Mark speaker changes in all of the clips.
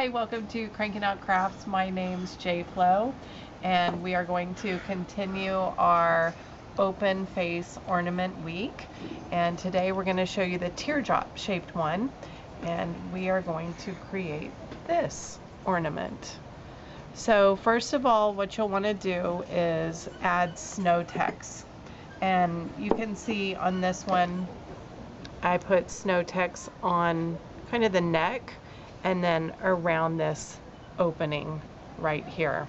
Speaker 1: Hi, welcome to Crankin Crafts. My name's Jay Flo, and we are going to continue our open face ornament week. And today we're going to show you the teardrop shaped one, and we are going to create this ornament. So first of all, what you'll want to do is add Snow-tex, and you can see on this one I put Snow-tex on kind of the neck and then around this opening right here.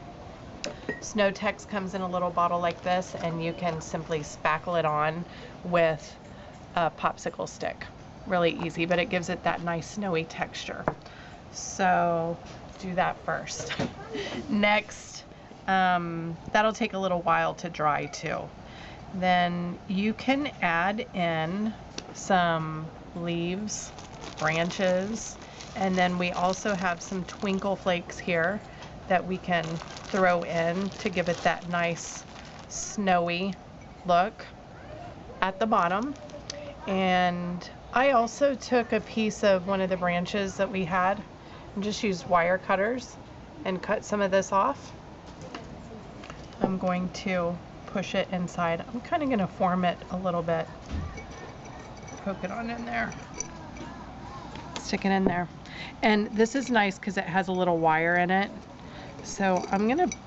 Speaker 1: Snow-tex comes in a little bottle like this, and you can simply spackle it on with a popsicle stick. Really easy, but it gives it that nice snowy texture. So do that first. Next, that'll take a little while to dry too. Then you can add in some leaves, branches, and then we also have some twinkle flakes here that we can throw in to give it that nice snowy look at the bottom. And I also took a piece of one of the branches that we had and just used wire cutters and cut some of this off. I'm going to push it inside. I'm kind of going to form it a little bit. Poke it on in there. Stick it in there. And this is nice because it has a little wire in it. So I'm going to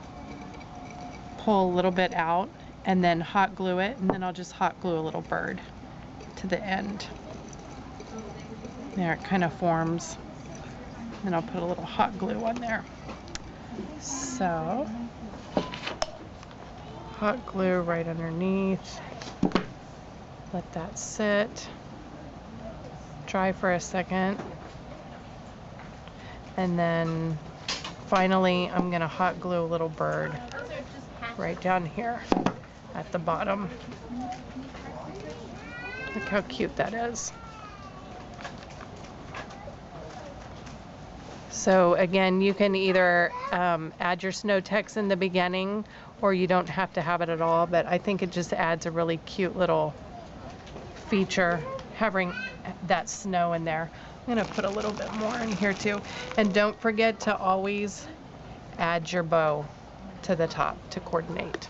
Speaker 1: pull a little bit out and then hot glue it, and then I'll just hot glue a little bird to the end. There, it kind of forms. Then I'll put a little hot glue on there. So, hot glue right underneath. Let that sit. Dry for a second. And then finally I'm going to hot glue a little bird right down here at the bottom. Look how cute that is. So again, you can either add your Snow-tex in the beginning, or you don't have to have it at all, but I think it just adds a really cute little feature having that snow in there. I'm going to put a little bit more in here too. And don't forget to always add your bow to the top to coordinate.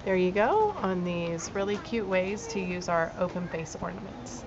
Speaker 1: There you go, on these really cute ways to use our open face ornaments.